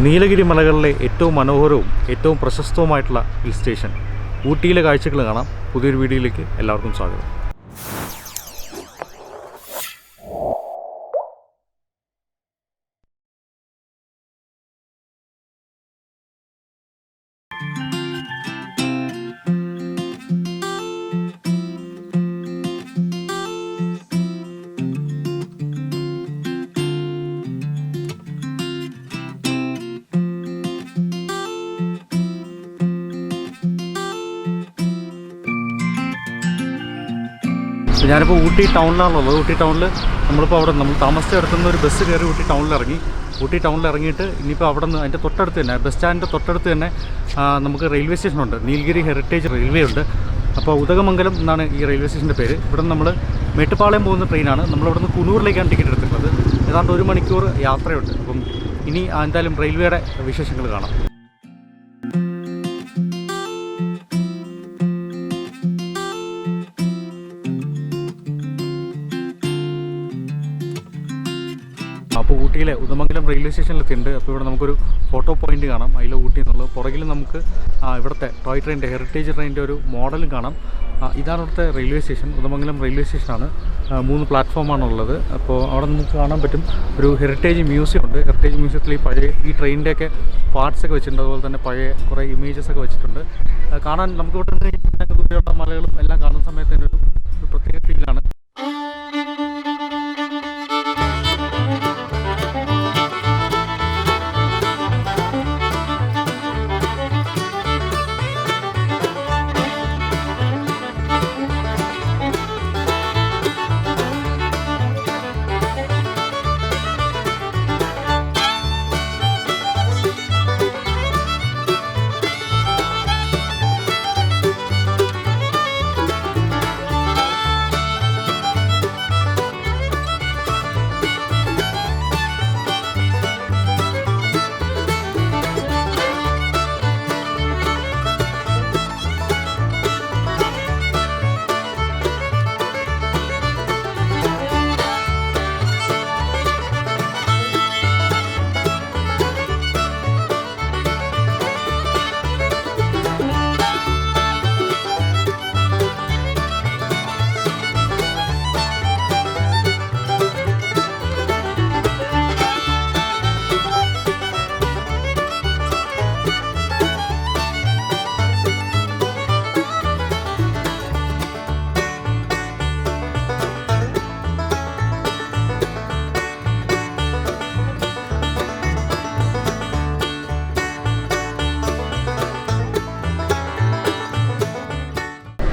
നീലഗിരി മലകളിലെ ഏറ്റവും മനോഹരവും ഏറ്റവും പ്രശസ്തവുമായിട്ടുള്ള ഹിൽ സ്റ്റേഷൻ ഊട്ടിയിലെ കാഴ്ചകൾ കാണാം. പുതിയൊരു വീഡിയോയിലേക്ക് എല്ലാവർക്കും സ്വാഗതം. ഞാനിപ്പോൾ ഊട്ടി ടൗണിലാണുള്ളത്. ഊട്ടി ടൗണിൽ നമ്മൾ താമസിച്ചെടുത്തുനിന്ന് ഒരു ബസ് കയറി ഊട്ടി ടൗണിൽ ഇറങ്ങിയിട്ട് ഇനിയിപ്പോൾ അവിടെ നിന്ന് അതിൻ്റെ തൊട്ടടുത്ത് തന്നെ ബസ് സ്റ്റാൻഡിൻ്റെ തൊട്ടടുത്ത് തന്നെ നമുക്ക് റെയിൽവേ സ്റ്റേഷനുണ്ട്. നീൽഗിരി ഹെറിറ്റേജ് റെയിൽവേ ഉണ്ട്. അപ്പോൾ ഉദകമംഗലം എന്നാണ് ഈ റെയിൽവേ സ്റ്റേഷൻ്റെ പേര്. ഇവിടെ നിന്ന് നമ്മൾ മേട്ടുപ്പാളയം പോകുന്ന ട്രെയിനാണ്. നമ്മളിവിടെ നിന്ന് കുനൂറിലേക്കാണ് ടിക്കറ്റ് എടുത്തിട്ടുള്ളത്. ഏതാണ്ട് 1 മണിക്കൂർ യാത്രയുണ്ട്. അപ്പം ഇനി എന്തായാലും റെയിൽവേയുടെ വിശേഷങ്ങൾ കാണാം. അപ്പോൾ ഊട്ടിയിലെ ഉദമംഗലം റെയിൽവേ സ്റ്റേഷനിലെത്തിയിട്ടുണ്ട്. അപ്പോൾ ഇവിടെ നമുക്കൊരു ഫോട്ടോ പോയിന്റ് കാണാം. അതിൽ ഊട്ടി എന്നുള്ളത്. പുറകിൽ നമുക്ക് ഇവിടുത്തെ ടോയ് ട്രെയിനിൻ്റെ ഹെറിറ്റേജ് ട്രെയിനിൻ്റെ ഒരു മോഡലും കാണാം. ഇതാണ് ഇവിടുത്തെ റെയിൽവേ സ്റ്റേഷൻ. ഉദമംഗലം റെയിൽവേ സ്റ്റേഷനാണ്. 3 പ്ലാറ്റ്ഫോമാണുള്ളത്. അപ്പോൾ അവിടെ നമുക്ക് കാണാൻ പറ്റും ഒരു ഹെറിറ്റേജ് മ്യൂസിയം ഉണ്ട്. ഹെറിറ്റേജ് മ്യൂസിയത്തിൽ ഈ ട്രെയിനിൻ്റെയൊക്കെ പാർട്സൊക്കെ വെച്ചിട്ടുണ്ട്. അതുപോലെ തന്നെ പഴയ കുറേ ഇമേജസൊക്കെ വെച്ചിട്ടുണ്ട്. കാണാൻ നമുക്ക് ഇവിടെ നിന്ന് ദൂരെയുള്ള മലകളും എല്ലാം കാണുന്ന സമയത്ത് തന്നെ ഒരു പ്രത്യേക ഫീലാണ്.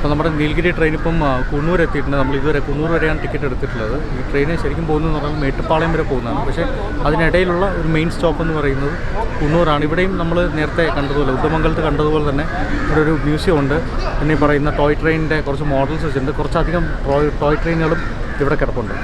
അപ്പോൾ നമ്മുടെ നീൽഗിരി ട്രെയിൻ ഇപ്പം കുന്നൂർ എത്തിയിട്ടുണ്ട്. നമ്മൾ ഇതുവരെ കുന്നൂർ വരെയാണ് ടിക്കറ്റ് എടുത്തിട്ടുള്ളത്. ഈ ട്രെയിന് ശരിക്കും പോകുന്നതെന്ന് പറഞ്ഞാൽ മേട്ടുപ്പാളയം വരെ പോകുന്നതാണ്. പക്ഷേ അതിനിടയിലുള്ള ഒരു മെയിൻ സ്റ്റോപ്പ് എന്ന് പറയുന്നത് കുന്നൂറാണ്. ഇവിടെയും നമ്മൾ നേരത്തെ കണ്ടതുപോലെ ഉദമംഗലത്ത് കണ്ടതുപോലെ തന്നെ ഇവിടെ ഒരു മ്യൂസിയം ഉണ്ട്. പിന്നെ ഈ പറയുന്ന ടോയ് ട്രെയിനിൻ്റെ കുറച്ച് മോഡൽസ് വെച്ചിട്ടുണ്ട്. കുറച്ചധികം ടോയ് ട്രെയിനുകളും ഇവിടെ കിടപ്പുണ്ട്.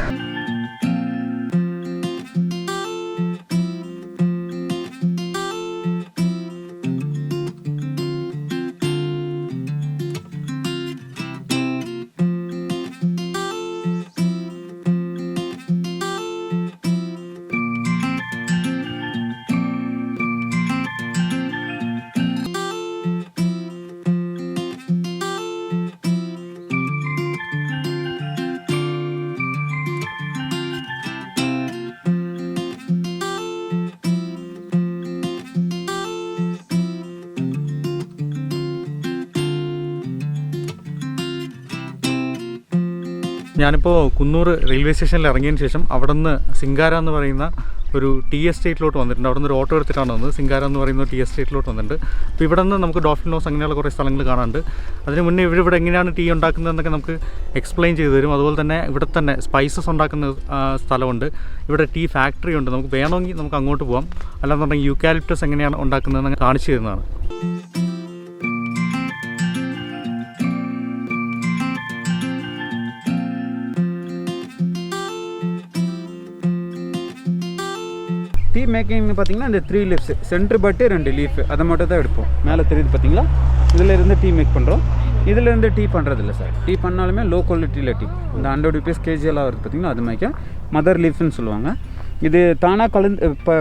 ഞാനിപ്പോൾ കുന്നൂർ റെയിൽവേ സ്റ്റേഷനിൽ ഇറങ്ങിയതിന് ശേഷം അവിടെ നിന്ന് സിംഗാര എന്ന് പറയുന്ന ഒരു ടീ എസ്റ്റേറ്റിലോട്ട് വന്നിട്ടുണ്ട്. അവിടെ നിന്ന് ഒരു ഓട്ടോ എടുത്തിട്ടാണ് വന്നത്. സിംഗാര എന്ന് പറയുന്ന ടീ എസ്റ്റേറ്റിലോട്ട് വന്നിട്ടുണ്ട്. അപ്പോൾ ഇവിടെ നിന്ന് നമുക്ക് ഡോൾഫിൻ നോസ് അങ്ങനെയുള്ള കുറേ സ്ഥലങ്ങൾ കാണാനുണ്ട്. അതിന് മുന്നേ ഇവിടെ എങ്ങനെയാണ് ടീ ഉണ്ടാക്കുന്നതെന്നൊക്കെ നമുക്ക് എക്സ്പ്ലെയിൻ ചെയ്തു തരും. അതുപോലെ തന്നെ ഇവിടെ തന്നെ സ്പൈസസ് ഉണ്ടാക്കുന്ന സ്ഥലമുണ്ട്. ഇവിടെ ടീ ഫാക്ടറി ഉണ്ട്. നമുക്ക് വേണമെങ്കിൽ നമുക്ക് അങ്ങോട്ട് പോകാം. അല്ലാന്നുണ്ടെങ്കിൽ യൂക്കാലിപ്റ്റസ് എങ്ങനെയാണ് ഉണ്ടാക്കുന്നതെന്ന് കാണിച്ചു തരുന്നതാണ്. டீ மேக்கிங்னு பார்த்தீங்கன்னா இந்த 3 லீவ்ஸ் சென்டர் பட்டு 2 லீஃப் அதை மட்டும் தான் எடுப்போம். மேலே தெரியுது பார்த்தீங்களா, இதில் இருந்து டீ மேக் பண்ணுறோம். இதில் இருந்து டீ பண்ணுறதில்ல சார். டீ பண்ணாலுமே லோ குவாலிட்டியில் டீ இந்த 100 rupees kg எல்லாம் வருது பார்த்தீங்கன்னா அது மாதிரி மதர் லீஃப்னு சொல்லுவாங்க. இது தானாக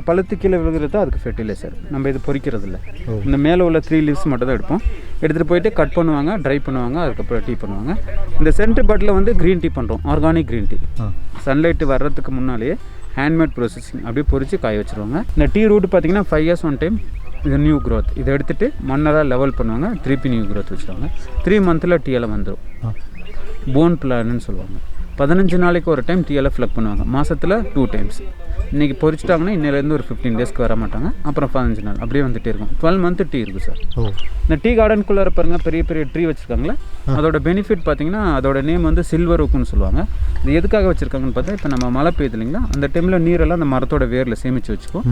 பழுத்து கீழே விழுகிறது அதுக்கு ஃபெர்டிலைசர். நம்ம இது பொறிக்கிறதில்ல. இந்த மேலே உள்ள 3 லீவ்ஸ் மட்டும் தான் எடுப்போம். எடுத்துகிட்டு போயிட்டு கட் பண்ணுவாங்க, ட்ரை பண்ணுவாங்க, அதுக்கப்புறம் டீ பண்ணுவாங்க. இந்த சென்டர் பட்டில் வந்து க்ரீன் டீ பண்ணுறோம், ஆர்கானிக் க்ரீன் டீ. சன்லைட் வர்றதுக்கு முன்னாலேயே ஹேண்ட்மேட் ப்ரோசஸிங் அப்படியே பொறிச்சு காய வச்சுருவாங்க. இந்த டீ ரூட் பார்த்திங்கன்னா 5 years 1 time இது நியூ க்ரோத். இதை எடுத்துகிட்டு மண்ணெல்லாம் லெவல் பண்ணுவாங்க, திருப்பி நியூ க்ரோத் வச்சுருவாங்க. 3 months டீயெல்லாம் வந்துடும். போன் பிளான்னு சொல்லுவாங்க. 15 நாளைக்கு ஒரு டைம் டீயெல்லாம் ஃப்ளக் பண்ணுவாங்க, மாதத்தில் 2 times. இன்றைக்கி பொறிச்சிட்டாங்கன்னா இன்னிலேருந்து ஒரு 15 daysக்கு வர மாட்டாங்க, அப்புறம் 15 நாள் அப்படியே வந்துகிட்டே இருக்கும். 12 month டீ இருக்குது சார். இந்த டீ கார்டனுக்குள்ளே பாருங்க பெரிய பெரிய ட்ரீ வச்சுருக்காங்களே, அதோட பெனிஃபிட் பார்த்தீங்கன்னா அதோட நேம் வந்து சில்வர் ஓக்குன்னு சொல்லுவாங்க. இது எதுக்காக வச்சுருக்காங்கன்னு பார்த்தா, இப்போ நம்ம மழை பெய்யுது இல்லைங்களா, அந்த டைமில் நீரெல்லாம் அந்த மரத்தோட வேரில் சேமித்து வச்சுக்கும்.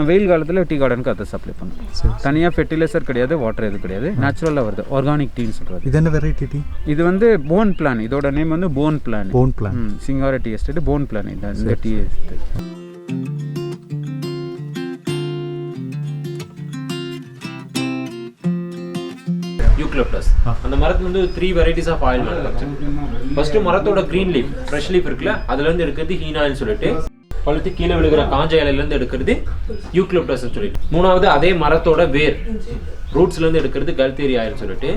வெயில் காலத்தில் டீ கார்டனுக்கு அதை சப்ளை பண்ணும். தனியாக ஃபெர்டிலைசர் கிடையாது, வாட்டர் எதுவும் கிடையாது, நேச்சுரலாக வருது. ஆர்கானிக் டீன்னு சொல்கிறது. இது என்ன வெரைட்டி டீ? இது வந்து போன் பிளான். இதோட நேம் வந்து போன் பிளான். போன் பிளான் சிங்கார டீ எஸ்டேட் போன் பிளான். இந்த டீ எஸ்டேட் யூக்லிப்டஸ். அந்த மரத்துல வந்து 3 varieties of oil manufacture. First மரத்தோட கிரீன் லீஃப், ஃப்ரெஷ் லீஃப் இருக்குல்ல, அதுல இருந்து எடுக்கிறது ஹீனாயில்னு சொல்லிட்டு, பழுத்து கீழே விழுகிற காஞ்ச இலையில இருந்து எடுக்கிறது யூக்லிப்டஸ் சொல்லிட்டு, மூணாவது அதே மரத்தோட வேர் ரூட்ஸ்ல இருந்து எடுக்கிறது கல்தேரி ஆயில் சொல்லிட்டு.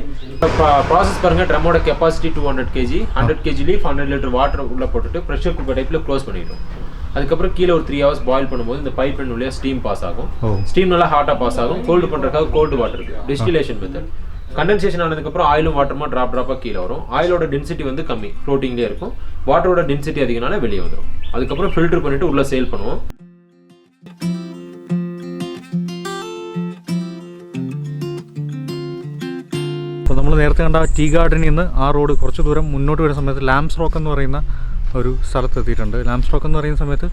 ப்ராசஸ் பாருங்க, ட்ரம்மோட capacity 200 kg, 100 kg leaf, 100 litre water உள்ள போட்டுட்டு ப்ரெஷர் குக்கர் டைப்ல க்ளோஸ் பண்ணிட்டோம். அதுக்கப்புறம் கீழே ஒரு 3 hours பாயில் பண்ணும்போது இந்த பைப் எண்ட் வழியா ஸ்டீம் பாஸ் ஆகும். ஸ்டீம் நல்லா ஹாட்டா பாஸ் ஆகும். கோல்டு பண்றதுக்காக கோல்டு வாட்டர் இருக்கு, டிஸ்டிலேஷன் மெத்தட். கண்டென்சேஷன் ஆனதுக்கப்புறம் ஆயிலும் வாட்டருமா ட்ராப்பாக கீழே வரும். ஆயிலோட டென்சிட்டி வந்து கம்மி, ஃப்ளோட்டிங்லேயே இருக்கும். வாட்டரோட டென்சிட்டி அதிகனால வெளியே வந்துடும். அதுக்கப்புறம் ஃபில்டர் பண்ணிட்டு உள்ள சேல் பண்ணுவோம். അപ്പോൾ നമ്മൾ നേരത്തെ കണ്ട ടീ ഗാർഡനിൽ നിന്ന് ആ റോഡ് കുറച്ച് ദൂരം മുന്നോട്ട് വരുന്ന സമയത്ത് ലാംസ് റോക്ക് എന്ന് പറയുന്ന ഒരു സ്ഥലത്തെത്തിയിട്ടുണ്ട്. ലാംസ് റോക്ക് എന്ന് പറയുന്ന സമയത്ത്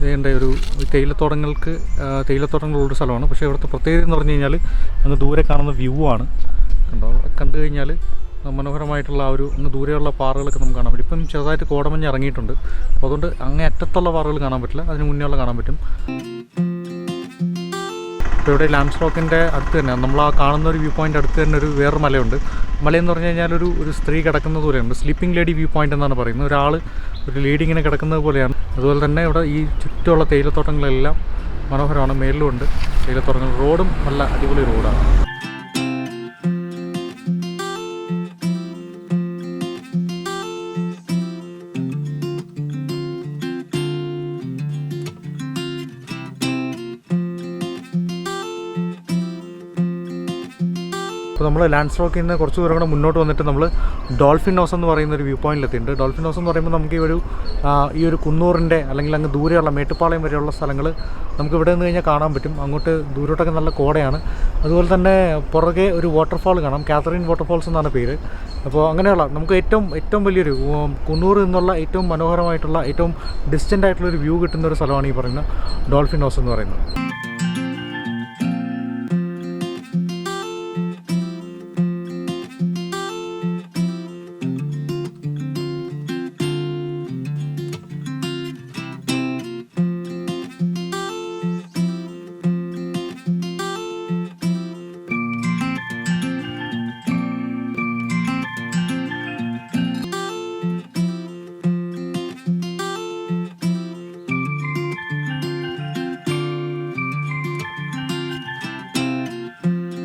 ഇതിൻ്റെ ഒരു തേയിലത്തോട്ടങ്ങളുള്ളൊരു സ്ഥലമാണ്. പക്ഷേ ഇവിടുത്തെ പ്രത്യേകത എന്ന് പറഞ്ഞു കഴിഞ്ഞാൽ അങ്ങ് ദൂരെ കാണുന്ന വ്യൂ ആണ്. കണ്ടോ, കണ്ടു കഴിഞ്ഞാൽ മനോഹരമായിട്ടുള്ള ആ ഒരു അങ്ങ് ദൂരെയുള്ള പാറകളൊക്കെ നമുക്ക് കാണാൻ പറ്റും. ഇപ്പം ചെറുതായിട്ട് കോടമഞ്ഞ് ഇറങ്ങിയിട്ടുണ്ട്, അപ്പോൾ അതുകൊണ്ട് അങ്ങേ അറ്റത്തുള്ള പാറകൾ കാണാൻ പറ്റില്ല, അതിന് മുന്നേ ഉള്ള കാണാൻ പറ്റും. ഇപ്പോൾ ഇവിടെ ലാംസ് റോക്കിൻ്റെ അടുത്ത് തന്നെ നമ്മൾ ആ കാണുന്ന ഒരു വ്യൂ പോയിൻ്റ് അടുത്ത് തന്നെ ഒരു വേറൊരു മലയുണ്ട്. മലയെന്ന് പറഞ്ഞു കഴിഞ്ഞാൽ ഒരു സ്ത്രീ കിടക്കുന്നത് പോലെയുണ്ട്. സ്ലീപ്പിംഗ് ലേഡി വ്യൂ പോയിൻ്റ് എന്നാണ് പറയുന്നത്. ഒരു ലേഡി ഇങ്ങനെ കിടക്കുന്നത് പോലെയാണ്. അതുപോലെ തന്നെ ഇവിടെ ഈ ചുറ്റുമുള്ള തേയിലത്തോട്ടങ്ങളെല്ലാം മനോഹരമാണ്. മേളിലുമുണ്ട് തേയിലത്തോട്ടങ്ങൾ. റോഡും നല്ല അടിപൊളി റോഡാണ്. അപ്പോൾ നമ്മൾ ലാൻഡ് റോക്കിൽ നിന്ന് കുറച്ച് ദൂരം കൂടെ മുന്നോട്ട് വന്നിട്ട് നമ്മൾ ഡോൾഫിൻ നോസ് എന്ന് പറയുന്ന ഒരു വ്യൂ പോയിന്റിലെത്തിയിട്ടുണ്ട്. ഡോൾഫിൻ നോസ് എന്ന് പറയുമ്പോൾ നമുക്ക് ഈ ഒരു കുന്നൂറിൻ്റെ അല്ലെങ്കിൽ അങ്ങ് ദൂരെയുള്ള മേട്ടുപ്പാളയം വരെയുള്ള സ്ഥലങ്ങൾ നമുക്ക് ഇവിടെ നിന്ന് കഴിഞ്ഞാൽ കാണാൻ പറ്റും. അങ്ങോട്ട് ദൂരോട്ടൊക്കെ നല്ല കോടയാണ്. അതുപോലെ തന്നെ പുറകെ ഒരു വാട്ടർഫാൾ കാണാം, കാതറിൻ വാട്ടർഫാൾസ് എന്നാണ് പേര്. അപ്പോൾ അങ്ങനെയുള്ള നമുക്ക് ഏറ്റവും വലിയൊരു കുന്നൂർ എന്നുള്ള ഏറ്റവും മനോഹരമായിട്ടുള്ള ഏറ്റവും ഡിസ്റ്റൻ്റ് ആയിട്ടുള്ളൊരു വ്യൂ കിട്ടുന്ന ഒരു സ്ഥലമാണ് ഈ പറയുന്ന ഡോൾഫിൻ നോസ് എന്ന് പറയുന്നത്.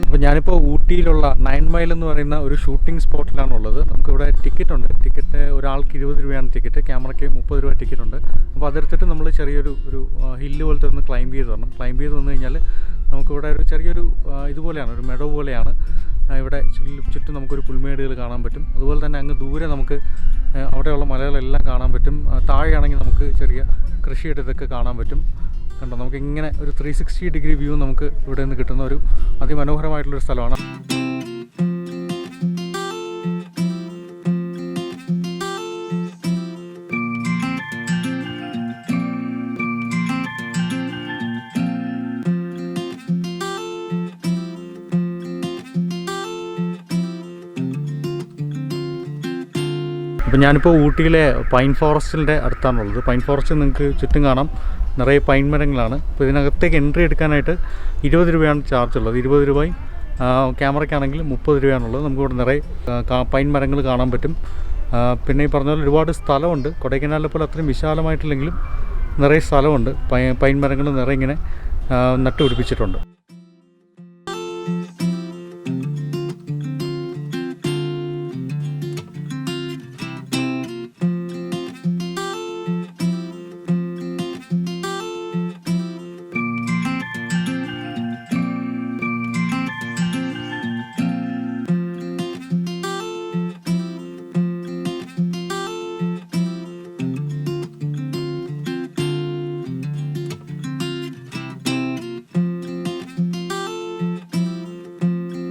അപ്പോൾ ഞാനിപ്പോൾ ഊട്ടിയിലുള്ള 9 മൈൽ എന്ന് പറയുന്ന ഒരു ഷൂട്ടിംഗ് സ്പോട്ടിലാണുള്ളത്. നമുക്കിവിടെ ടിക്കറ്റ് ഉണ്ട്. ടിക്കറ്റ് ഒരാൾക്ക് 20 രൂപയാണ് ടിക്കറ്റ്, ക്യാമറയ്ക്ക് 30 രൂപ ടിക്കറ്റ് ഉണ്ട്. അപ്പോൾ അതെടുത്തിട്ട് നമ്മൾ ചെറിയൊരു ഹില്ല് പോലത്തെ ഒന്ന് ക്ലൈംബ് ചെയ്ത് വരണം. ക്ലൈംബ് ചെയ്ത് വന്നു കഴിഞ്ഞാൽ നമുക്കിവിടെ ഒരു ചെറിയൊരു ഇതുപോലെയാണ്, ഒരു മെഡോ പോലെയാണ്. ഇവിടെ ചുറ്റും നമുക്കൊരു പുൽമേടുകൾ കാണാൻ പറ്റും. അതുപോലെ തന്നെ അങ്ങ് ദൂരെ നമുക്ക് അവിടെയുള്ള മലകളെല്ലാം കാണാൻ പറ്റും. താഴെയാണെങ്കിൽ നമുക്ക് ചെറിയ കൃഷിയിടത്തൊക്കെ കാണാൻ പറ്റും. കണ്ടോ, നമുക്ക് ഇങ്ങനെ ഒരു 360 ഡിഗ്രി വ്യൂ നമുക്ക് ഇവിടെ നിന്ന് കിട്ടുന്ന ഒരു അതിമനോഹരമായിട്ടുള്ളൊരു സ്ഥലമാണ്. അപ്പോൾ ഞാനിപ്പോൾ ഊട്ടിയിലെ പൈൻ ഫോറസ്റ്റിൻ്റെ അടുത്താണുള്ളത്. പൈൻ ഫോറസ്റ്റ് നിങ്ങൾക്ക് ചുറ്റും കാണാം, നിറയെ പൈൻ മരങ്ങളാണ്. അപ്പോൾ ഇതിനകത്തേക്ക് എൻട്രി എടുക്കാനായിട്ട് 20 രൂപയാണ് ചാർജ് ഉള്ളത്. 20 രൂപയും ക്യാമറയ്ക്കാണെങ്കിൽ 30 രൂപയാണുള്ളത്. നമുക്കിവിടെ നിറയെ പൈൻ മരങ്ങൾ കാണാൻ പറ്റും. പിന്നെ ഈ പറഞ്ഞ പോലെ ഒരുപാട് സ്ഥലമുണ്ട്. കൊടൈക്കനാലിലെ പോലെ അത്രയും വിശാലമായിട്ടില്ലെങ്കിലും നിറയെ സ്ഥലമുണ്ട്. പൈൻ മരങ്ങൾ നിറയെ ഇങ്ങനെ നട്ടുപിടിപ്പിച്ചിട്ടുണ്ട്.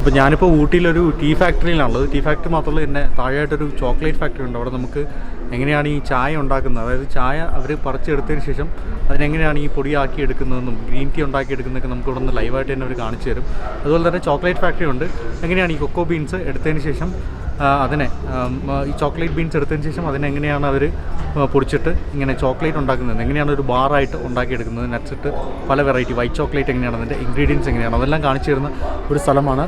അപ്പോൾ ഞാനിപ്പോൾ ഊട്ടിയിലൊരു ടീ ഫാക്ടറിയിലാണുള്ളത്. ടീ ഫാക്ടറി മാത്രമല്ല, തന്നെ താഴെയായിട്ടൊരു ചോക്ലേറ്റ് ഫാക്ടറി ഉണ്ട്. അവിടെ നമുക്ക് എങ്ങനെയാണ് ഈ ചായ ഉണ്ടാക്കുന്നത്, അതായത് ചായ അവർ പറിച്ചെടുത്തതിന് ശേഷം അതിനെങ്ങനെയാണ് ഈ പൊടിയാക്കി എടുക്കുന്നതെന്നും ഗ്രീൻ ടീ ഉണ്ടാക്കിയെടുക്കുന്നതൊക്കെ നമുക്ക് ഇവിടെ നിന്ന് ലൈവായിട്ട് തന്നെ അവർ കാണിച്ചു തരും. അതുപോലെ തന്നെ ചോക്ലേറ്റ് ഫാക്ടറി ഉണ്ട്. എങ്ങനെയാണ് ഈ കൊക്കോ ബീൻസ് എടുത്തതിന് ശേഷം അതിനെ ഈ ചോക്ലേറ്റ് ബീൻസ് എടുത്തതിന് ശേഷം അതിനെങ്ങനെയാണ് അവർ പൊടിച്ചിട്ട് ഇങ്ങനെ ചോക്ലേറ്റ് ഉണ്ടാക്കുന്നത്, എങ്ങനെയാണ് ഒരു ബാറായിട്ട് ഉണ്ടാക്കിയെടുക്കുന്നത്, നട്ട്സ് ഇട്ട് പല വെറൈറ്റി വൈറ്റ് ചോക്ലേറ്റ് എങ്ങനെയാണ്, അതിൻ്റെ ഇൻഗ്രീഡിയൻസ് എങ്ങനെയാണ്, അതെല്ലാം കാണിച്ചു തരുന്ന ഒരു സ്ഥലമാണ്.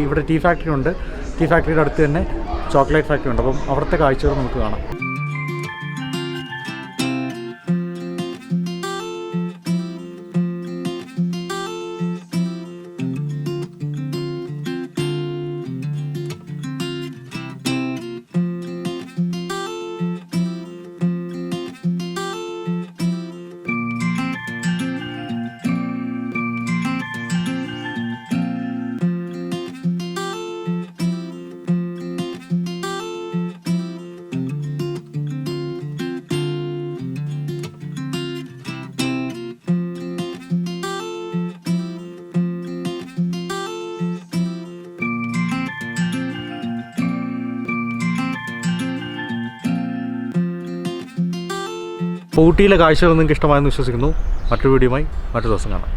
ഇവിടെ ടീ ഫാക്ടറി ഉണ്ട്. ടീ ഫാക്ടറിയുടെ അടുത്ത് തന്നെ ചോക്ലേറ്റ് ഫാക്ടറി ഉണ്ട്. അപ്പം അവിടുത്തെ കാഴ്ചകൾ നമുക്ക് കാണാം. ഊട്ടിയിലെ കാഴ്ചകൾ നിങ്ങൾക്ക് ഇഷ്ടമായെന്ന് വിശ്വസിക്കുന്നു. മറ്റൊരു വീഡിയോയുമായി മറ്റൊരു ദിവസം കാണാം.